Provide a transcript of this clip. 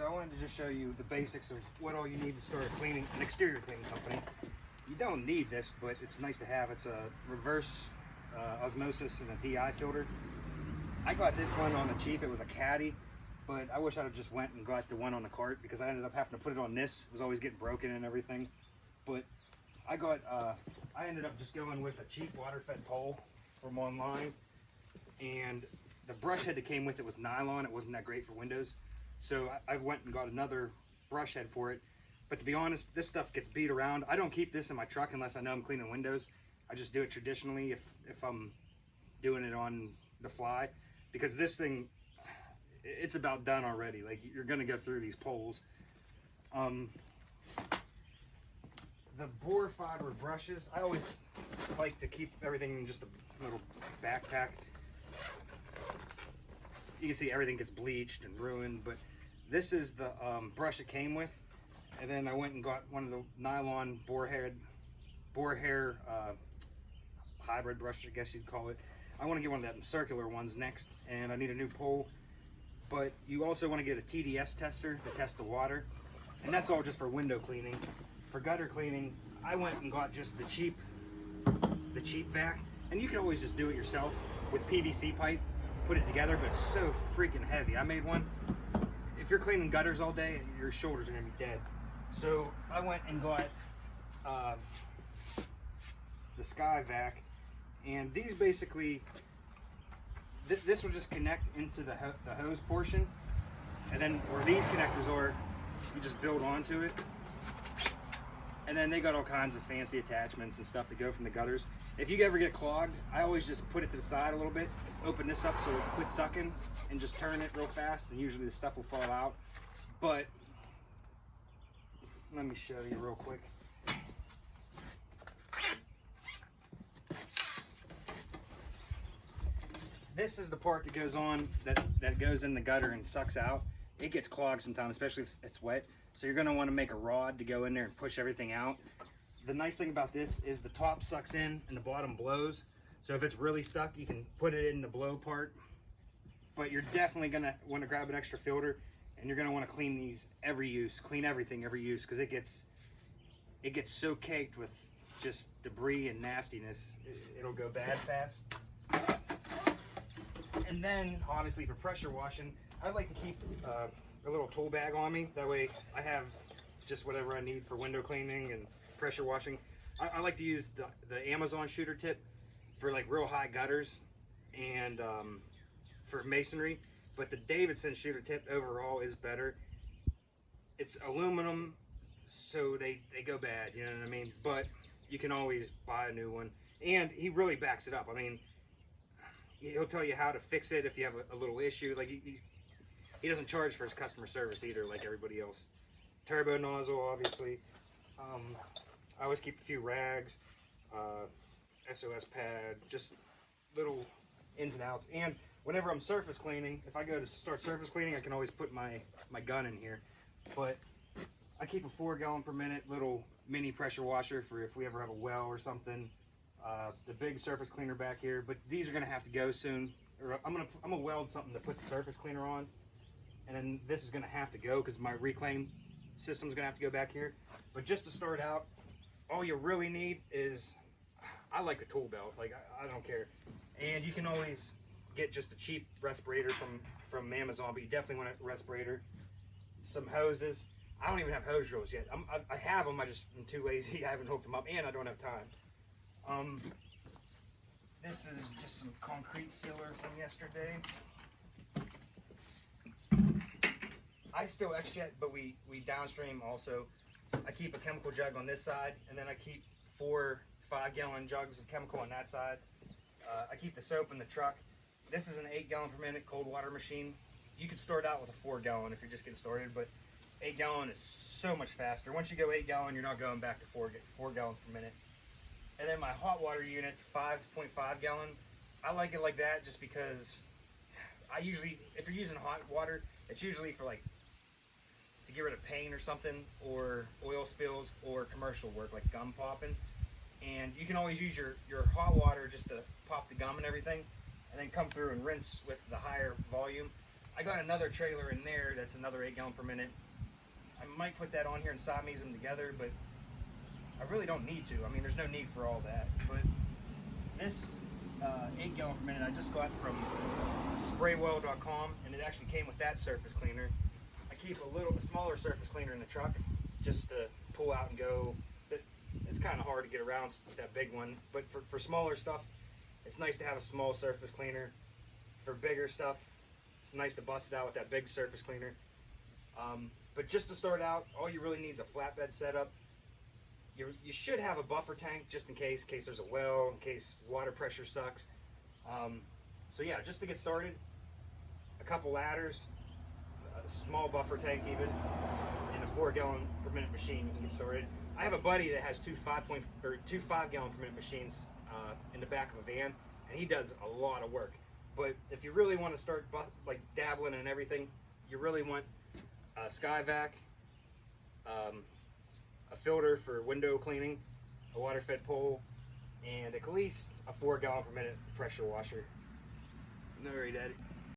So I wanted to just show you the basics of what all you need to start cleaning an exterior cleaning company. You don't need this, but it's nice to have. It's a reverse osmosis and a DI filter. I got this one on the cheap. It was a Caddy, but I wish I'd have just went and got the one on the cart because I ended up having to put it on this. It was always getting broken and everything. But I ended up just going with a cheap water-fed pole from online, and the brush head that came with it was nylon. It wasn't that great for windows, so I went and got another brush head for it. But to be honest, this stuff gets beat around. I don't keep this in my truck unless I know I'm cleaning windows. I just do it traditionally if I'm doing it on the fly, because this thing, it's about done already. Like, you're gonna go through these poles. The boar fiber brushes, I always like to keep everything in just a little backpack. You can see everything gets bleached and ruined, but this is the brush it came with. And then I went and got one of the nylon boar hair hybrid brush, I guess you'd call it. I want to get one of them circular ones next, and I need a new pole. But you also want to get a TDS tester to test the water, and that's all just for window cleaning. For gutter cleaning, I went and got just the cheap vac, and you can always just do it yourself with PVC pipe, put it together, but it's so freaking heavy. I made one. If you're cleaning gutters all day, your shoulders are gonna be dead. So I went and got the Sky Vac, and these basically, this will just connect into the hose portion, and then where these connectors are, you just build onto it. And then they got all kinds of fancy attachments and stuff to go from the gutters. If you ever get clogged, I always just put it to the side a little bit, open this up so it quits sucking, and just turn it real fast, and usually the stuff will fall out. But let me show you real quick. This is the part that goes on, that goes in the gutter and sucks out. It gets clogged sometimes, especially if it's wet. So you're gonna wanna make a rod to go in there and push everything out. The nice thing about this is the top sucks in and the bottom blows. So if it's really stuck, you can put it in the blow part. But you're definitely gonna wanna grab an extra filter, and you're gonna wanna clean these every use, clean everything every use, because it gets so caked with just debris and nastiness, it'll go bad fast. And then obviously for pressure washing, I like to keep a little tool bag on me. That way I have just whatever I need for window cleaning and pressure washing. I like to use the Amazon shooter tip for like real high gutters and for masonry, but the Davidson shooter tip overall is better. It's aluminum, so they go bad, you know what I mean? But you can always buy a new one, and he really backs it up. I mean, he'll tell you how to fix it if you have a little issue. Like he doesn't charge for his customer service either, like everybody else. Turbo nozzle, obviously. I always keep a few rags, SOS pad, just little ins and outs. And whenever I'm surface cleaning, if I go to start surface cleaning, I can always put my gun in here. But I keep a 4 gallon per minute little mini pressure washer for if we ever have a well or something. The big surface cleaner back here, but these are gonna have to go soon. Or I'm gonna weld something to put the surface cleaner on, and then this is gonna have to go because my reclaim system's gonna have to go back here. But just to start out, all you really need is, I like the tool belt. Like I don't care, and you can always get just a cheap respirator from Amazon, but you definitely want a respirator. Some hoses. I don't even have hose drills yet. I have them. I'm too lazy. I haven't hooked them up, and I don't have time. This is just some concrete sealer from yesterday. I still XJet, but we downstream also. I keep a chemical jug on this side, and then I keep 4 5-gallon jugs of chemical on that side. I keep the soap in the truck. This is an 8 gallon per minute cold water machine. You could start out with a 4 gallon if you're just getting started, but 8 gallon is so much faster. Once you go 8 gallon, you're not going back to 4 gallons per minute. And then my hot water unit's 5.5 gallon. I like it like that just because if you're using hot water, it's usually for like to get rid of paint or something, or oil spills, or commercial work like gum popping. And you can always use your hot water just to pop the gum and everything, and then come through and rinse with the higher volume. I got another trailer in there that's another 8 gallon per minute. I might put that on here and Siamese them together, but I really don't need to. I mean, there's no need for all that. But this 8 gallon per minute I just got from spraywell.com, and it actually came with that surface cleaner. I keep a smaller surface cleaner in the truck just to pull out and go. It's kind of hard to get around with that big one, but for smaller stuff, it's nice to have a small surface cleaner. For bigger stuff, it's nice to bust it out with that big surface cleaner. But just to start out, all you really need is a flatbed setup. You should have a buffer tank just in case there's a well, in case water pressure sucks. So yeah, just to get started, a couple ladders, a small buffer tank even, and a 4 gallon per minute machine, you can get started. I have a buddy that has two 5 gallon per minute machines in the back of a van, and he does a lot of work. But if you really want to start like dabbling in everything, you really want a Skyvac, a filter for window cleaning, a water fed pole, and at least a 4 gallon per minute pressure washer. No worry, Daddy.